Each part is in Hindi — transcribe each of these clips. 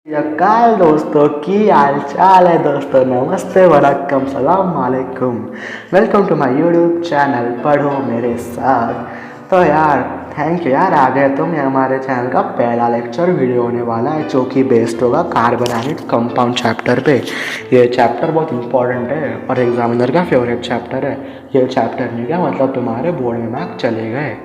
काल दोस्तों की हाल चाल है दोस्तों। नमस्ते वरकम सलाम वालेकुम। Welcome to my YouTube channel पढ़ो मेरे साथ। तो यार थैंक यू यार, आ गए तुम। हमारे चैनल का पहला लेक्चर वीडियो होने वाला है जो कि बेस्ड होगा carbon and its compound chapter पे। ये चैप्टर बहुत इंपॉर्टेंट है और एग्जामिनर का फेवरेट चैप्टर है। ये चैप्टर नहीं क्या मतलब तुम्हारे बोर्ड में मार्क चले गए।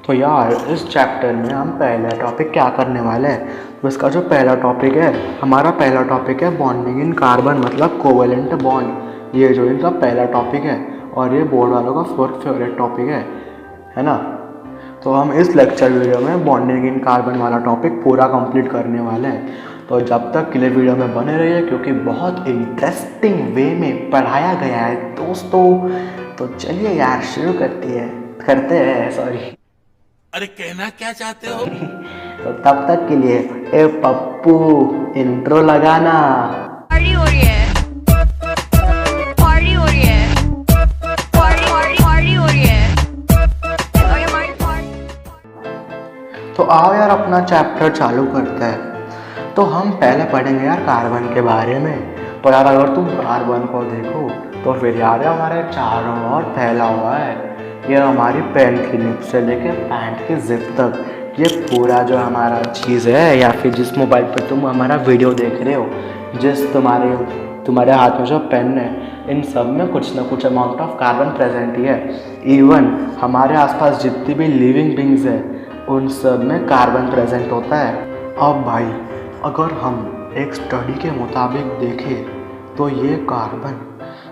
तो यार इस चैप्टर में हम पहला टॉपिक क्या करने वाले हैं, तो इसका जो पहला टॉपिक है, हमारा पहला टॉपिक है बॉन्डिंग इन कार्बन मतलब कोवेलेंट बॉन्ड। ये जो इनका पहला टॉपिक है और ये बोर्ड वालों का फोर्थ फेवरेट टॉपिक है ना। तो हम इस लेक्चर वीडियो में बॉन्डिंग इन कार्बन वाला टॉपिक पूरा कंप्लीट करने वाले हैं। तो जब तक के लिए वीडियो में बने रहिए क्योंकि बहुत इंटरेस्टिंग वे में पढ़ाया गया है दोस्तों। तो चलिए यार शुरू करते हैं सॉरी। अरे कहना क्या चाहते हो? तो तब तक के लिए ए पप्पू इंट्रो लगाना। पार्टी हो रही है, पार्टी हो रही है, पार्टी हो रही है। और हमारी तो आओ यार अपना चैप्टर चालू करते हैं। तो हम पहले पढ़ेंगे यार कार्बन के बारे में। तो यार अगर तुम कार्बन को देखो तो फिर यार हमारे चारों ओर फैला हुआ है। ये हमारी पेन की निब से लेके पैंट की जिप तक ये पूरा जो हमारा चीज़ है, या फिर जिस मोबाइल पर तुम हमारा वीडियो देख रहे हो, जिस तुम्हारे हाथ में जो पेन है, इन सब में कुछ ना कुछ अमाउंट ऑफ कार्बन प्रेजेंट ही है। इवन हमारे आसपास जितनी भी लिविंग बींग्स है उन सब में कार्बन प्रेजेंट होता है। अब भाई अगर हम एक स्टडी के मुताबिक देखें तो ये कार्बन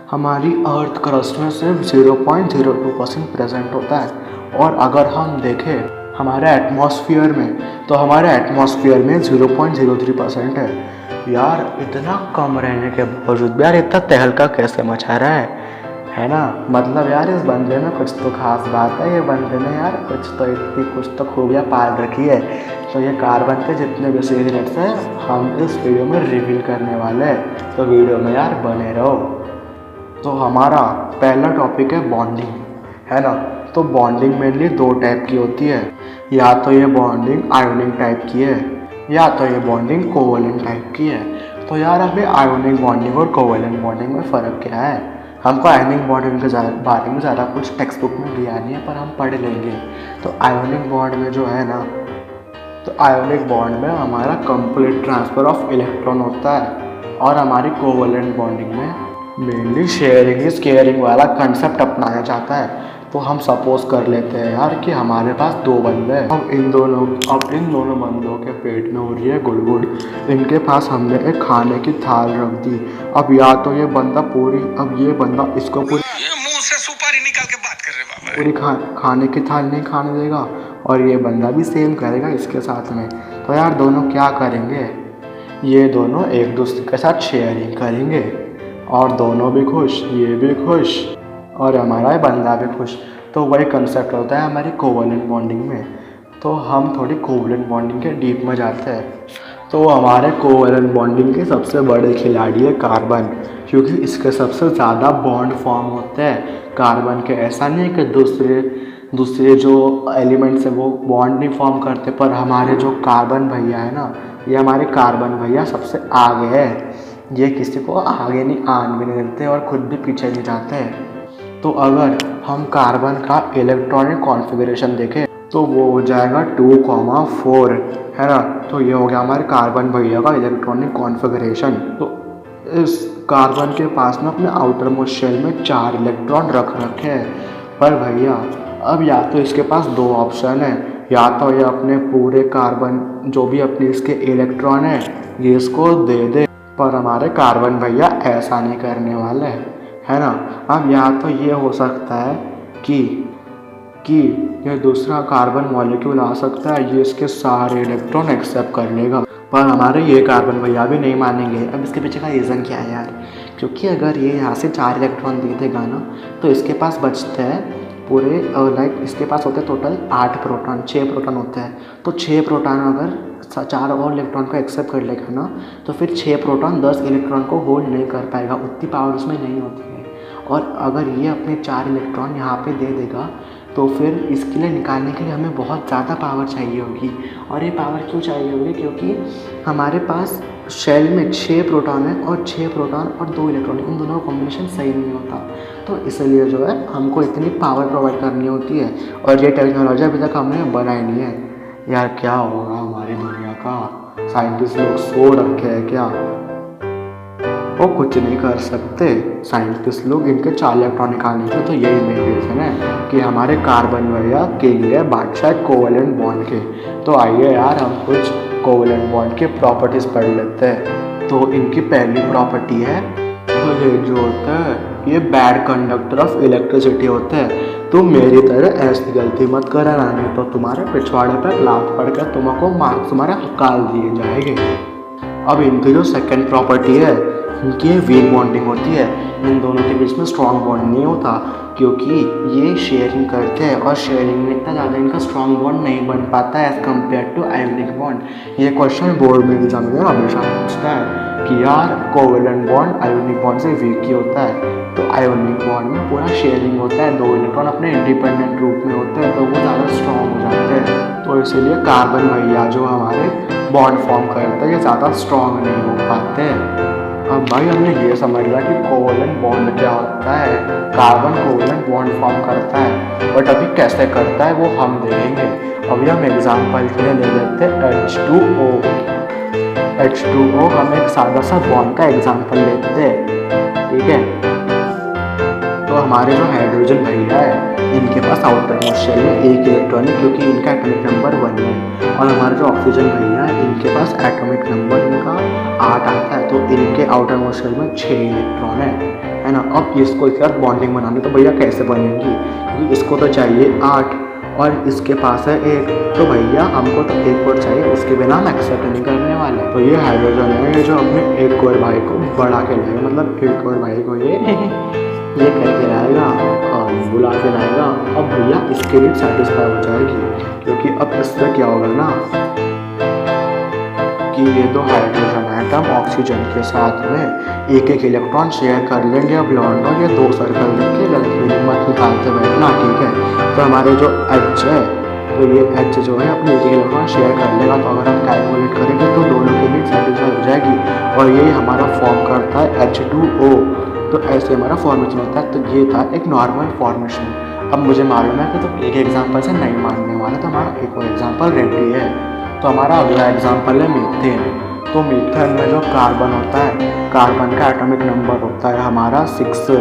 हमारी अर्थ क्रस्ट में सिर्फ 0.02% प्रेजेंट होता है। और अगर हम देखें हमारे एटमॉस्फेयर में तो हमारे एटमॉस्फेयर में 0.03% है। यार इतना कम रहने के बावजूद भी यार इतना तहलका कैसे मचा रहा है ना। मतलब यार इस बंदे में कुछ तो खास बात है। ये बंदे ने यार कुछ तो खूबियाँ पाल रखी है। तो ये कार्बन के जितने भी सीक्रेट्स हैं हम इस वीडियो में रिवील करने वाले हैं। तो वीडियो में यार बने रहो। तो हमारा पहला टॉपिक है बॉन्डिंग, है ना। तो बॉन्डिंग मेनली दो टाइप की होती है। या तो ये बॉन्डिंग आयोनिक टाइप की है या तो ये बॉन्डिंग कोवेलेंट टाइप की है। तो यार अभी आयोनिक बॉन्डिंग और कोवेलेंट बॉन्डिंग में फ़र्क क्या है। हमको आयोनिक बॉन्डिंग के बारे में ज़्यादा कुछ टेक्स्ट बुक में दिया नहीं है, पर हम पढ़ लेंगे। तो आयोनिक बॉन्ड में जो है ना, तो आयोनिक बॉन्ड में हमारा कंप्लीट ट्रांसफ़र ऑफ इलेक्ट्रॉन होता है और हमारी कोवेलेंट बॉन्डिंग में मेनली शेयरिंग इज केयरिंग वाला कंसेप्ट अपनाया जाता है। तो हम सपोज कर लेते हैं यार कि हमारे पास दो बंदे हैं। अब इन दोनों बंदों के पेट में हो रही है गुड़गुड़। इनके पास हमने एक खाने की थाल रख दी। अब या तो ये बंदा इसको पूरी मुंह से सुपारी निकाल के बात कर रहे बाबा। पूरी खाने की थाल नहीं खाने देगा और ये बंदा भी सेम करेगा इसके साथ में। तो यार दोनों क्या करेंगे, ये दोनों एक दूसरे के साथ शेयरिंग करेंगे और दोनों भी खुश, ये भी खुश और हमारा बंदा भी खुश। तो वही कंसेप्ट होता है हमारी कोवेलेंट बॉन्डिंग में। तो हम थोड़ी कोवेलेंट बॉन्डिंग के डीप में जाते हैं। तो हमारे कोवेलेंट बॉन्डिंग के सबसे बड़े खिलाड़ी है कार्बन, क्योंकि इसके सबसे ज़्यादा बॉन्ड फॉर्म होते हैं कार्बन के। ऐसा नहीं है कि दूसरे जो एलिमेंट्स हैं वो बॉन्ड नहीं फॉर्म करते, पर हमारे जो कार्बन भैया है ना, ये हमारे कार्बन भैया सबसे आगे है। ये किसी को आगे नहीं आन भी नहीं देते और खुद भी पीछे नहीं जाते हैं। तो अगर हम कार्बन का इलेक्ट्रॉनिक कॉन्फ़िगरेशन देखें तो वो हो जाएगा 2,4, है ना। तो ये हो गया हमारे कार्बन भैया का इलेक्ट्रॉनिक कॉन्फ़िगरेशन। तो इस कार्बन के पास में अपने आउटर मोस्ट शेल में 4 इलेक्ट्रॉन रख रखे हैं। पर भैया अब या तो इसके पास दो ऑप्शन है, या तो ये अपने पूरे कार्बन जो भी अपने इसके इलेक्ट्रॉन है ये इसको दे दे, पर हमारे कार्बन भैया ऐसा नहीं करने वाले, है ना। अब या तो ये हो सकता है कि ये दूसरा कार्बन मॉलिक्यूल आ सकता है, ये इसके सारे इलेक्ट्रॉन एक्सेप्ट कर लेगा, पर हमारे ये कार्बन भैया भी नहीं मानेंगे। अब इसके पीछे का रीज़न क्या है यार, क्योंकि अगर ये यहाँ से 4 इलेक्ट्रॉन दे देगा ना तो इसके पास बचते हैं पूरे इसके पास होते हैं टोटल 6 प्रोटॉन होते हैं। तो 6 प्रोटॉन अगर 4 और इलेक्ट्रॉन को एक्सेप्ट कर लेगा ना तो फिर 6 प्रोटॉन 10 इलेक्ट्रॉन को होल्ड नहीं कर पाएगा, उतनी पावर उसमें नहीं होती है। और अगर ये अपने 4 इलेक्ट्रॉन यहाँ पे दे देगा तो फिर इसके लिए निकालने के लिए हमें बहुत ज़्यादा पावर चाहिए होगी। और ये पावर क्यों चाहिए होगी? क्योंकि हमारे पास शेल में 6 प्रोटॉन है और 6 प्रोटॉन और 2 इलेक्ट्रॉन, इन दोनों का कॉम्बिनेशन सही नहीं होता। तो इसलिए जो है हमको इतनी पावर प्रोवाइड करनी होती है, और ये टेक्नोलॉजी अभी तक हमने बनाई नहीं है। यार क्या होगा हमारी दुनिया का? साइंटिस्ट लोग सो रखे हैं क्या? वो कुछ नहीं कर सकते साइंटिस्ट लोग। इनके 4 इलेक्ट्रॉन निकालने के तो यही मेन रीज़न है कि हमारे कार्बन भैया किंग है, बादशाह कोवेलेंट बॉन्ड के। तो आइए यार हम कुछ कोवेलेंट बॉन्ड के प्रॉपर्टीज़ पढ़ लेते हैं। तो इनकी पहली प्रॉपर्टी है, तो ये जो होता है ये बैड कंडक्टर ऑफ इलेक्ट्रिसिटी होते हैं। तो मेरी तरह ऐसी गलती मत करना, नहीं तो तुम्हारे पिछवाड़े पर लात पड़ कर तुमको मार्क्स तुम्हारे हकाल दिए जाएंगे। अब इनकी जो सेकंड प्रॉपर्टी है, इनकी वीक बॉन्डिंग होती है। इन दोनों के बीच में स्ट्रॉन्ग बॉन्ड नहीं होता, क्योंकि ये शेयरिंग करते हैं और शेयरिंग में इतना ज़्यादा इनका स्ट्रॉन्ग बॉन्ड नहीं बन पाता है as compare to ionic bond. ये क्वेश्चन बोर्ड में एग्जाम में हमेशा पूछता है कि यार कोवेलेंट बॉन्ड आयोनिक बॉन्ड से वीक ही होता है। तो आयोनिक बॉन्ड में पूरा शेयरिंग होता है, 2 इलेक्ट्रॉन अपने इंडिपेंडेंट रूप में होते हैं, तो वो ज़्यादा स्ट्रॉन्ग हो जाते हैं। तो इसीलिए कार्बन भैया जो हमारे बॉन्ड फॉर्म करते हैं ये ज़्यादा स्ट्रॉन्ग नहीं हो पाते। अब भाई हमने ये समझ लिया कि कोवेलेंट बॉन्ड क्या होता है, कार्बन कोवेलेंट बॉन्ड फॉर्म करता है, बट अभी कैसे करता है वो हम देखेंगे। अभी हम एग्जांपल के लिए ले लेते हैं H2O। H2O हम एक सादा सा बॉन्ड का एग्जांपल लेते हैं, ठीक है। तो हमारे जो हाइड्रोजन भैया है इनके पास आउटर मोस्ट शेल में 1 इलेक्ट्रॉन है, क्योंकि इनका एटॉमिक नंबर 1 है। और हमारे जो ऑक्सीजन भैया है इनके पास एटॉमिक नंबर इनका 8 आता है, तो इनके आउटर मोस्ट शेल में 6 इलेक्ट्रॉन है ना। अब इसको एक साथ बॉन्डिंग बनानी तो भैया कैसे बनेंगी? क्योंकि इसको तो चाहिए 8 और इसके पास है 1, तो भैया हमको तो 1 और चाहिए, उसके बिना हम एक्सेप्ट नहीं करने वाले। तो ये हाइड्रोजन है जो अपने एक और भाई को बढ़ा के लाएगा, मतलब एक और भाई को ये करके लाएगा और बुला के लाएगा। अब भैया इसके लिए सेटिस्फाई हो जाएगी, क्योंकि अब इससे क्या होगा ना कि ये 2 हाइड्रोजन एटम ऑक्सीजन के साथ में एक इलेक्ट्रॉन शेयर कर लेंगे। अब लौंडो ये 2 सर्कल लेके गलती मत निकालते बैठना, ठीक है। तो हमारे जो H है, तो ये H जो है अपने एक इलेक्ट्रॉन शेयर कर लेगा। तो अगर हम कैलकुलेट करेंगे तो दोनों के लिए सेटिस्फाई हो जाएगी, और ये हमारा फॉर्म करता है H2O। तो ऐसे हमारा फॉर्मेशन होता है। तो ये था एक नॉर्मल फॉर्मेशन। अब मुझे मालूम है कि तो एक एग्जांपल से नहीं मानने वाला, तो हमारा एक और एग्जांपल रेडी है। तो हमारा अगला एग्जांपल है मीथेन। तो मीथेन में जो कार्बन होता है, कार्बन का एटॉमिक नंबर होता है हमारा 6,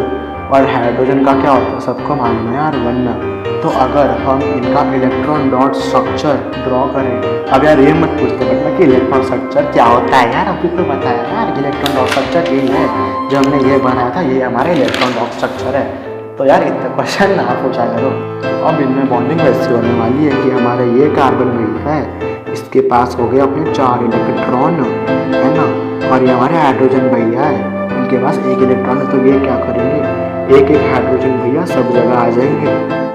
और हाइड्रोजन का क्या होता है सबको मालूम है यार 1। तो अगर हम इनका इलेक्ट्रॉन डॉट स्ट्रक्चर ड्रॉ करें, अब यार ये मत पूछते बट कि इलेक्ट्रॉन स्ट्रक्चर क्या होता है यार, अभी तो बताया यार इलेक्ट्रॉन डॉट स्ट्रक्चर यही है जो हमने ये बनाया था, ये हमारा इलेक्ट्रॉन डॉट स्ट्रक्चर है। तो यार इतने क्वेश्चन ना पूछा करो। अब इनमें बॉन्डिंग वैसी होने वाली है कि हमारे ये कार्बन मिल है, इसके पास हो गए अपने 4 इलेक्ट्रॉन, है ना। और ये हमारे हाइड्रोजन भैया है, इनके पास 1 इलेक्ट्रॉन है। तो ये क्या करेंगे, एक हाइड्रोजन भैया सब जगह आ जाएंगे,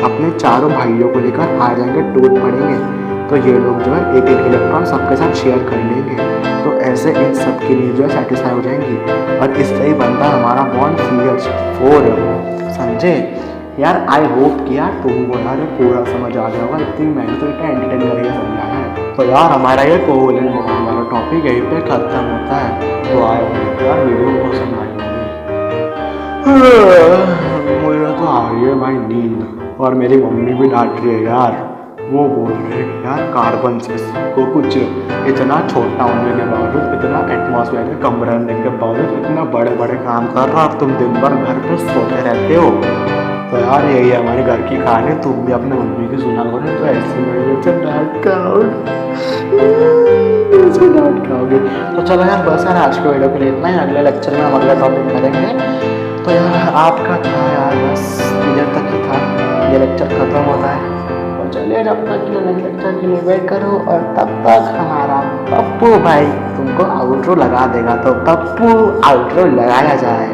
अपने चारों भाइयों को लेकर आ जाएंगे, टूट पड़ेंगे। तो ये लोग जो है एक इलेक्ट्रॉन सबके साथ शेयर कर लेंगे। तो ऐसे इन सब की नीड जो है सेटिस्फाई हो जाएंगी, और इससे ही बनता है हमारा बॉन्ड CH4। समझे यार? आई होप कि यार तुमको यार पूरा समझ आ गया होगा, इतनी मैंने तो इतना एंटरटेन करके समझाया है। तो यार हमारा ये कोवेलेंट बॉन्ड वाला टॉपिक यहीं पे खत्म होता है। तो आई होप यार वीडियो पसंद आई होगी। मुझे तो आ रही है भाई नींद, और मेरी मम्मी भी डांट रही है यार। वो बोल रहे हैं यार कार्बन से को कुछ इतना छोटा होने के बावजूद, इतना एटमॉस्फेयर में कम रहने के बावजूद इतना बड़े बड़े काम कर रहा, और तुम दिन भर घर पे सोते रहते हो। तो यार यही है हमारे घर की कहानी, तुम भी अपने मम्मी की सुना करो, तो ऐसे मेरे से डांट खाओगे। तो चलो यार बस यार आज के वीडियो के लिए इतना ही, अगले लेक्चर में हम अगला टॉपिक करेंगे। तो यार आपका था यार बस इधर तक ही था, ये लेक्चर खत्म होता है। तो चलिए जब तक के नेक्स्ट लेक्चर के लिए वेट करो, और तब तक हमारा पप्पू भाई तुमको आउट्रो लगा देगा। तो पप्पू आउट्रो लगाया जाए।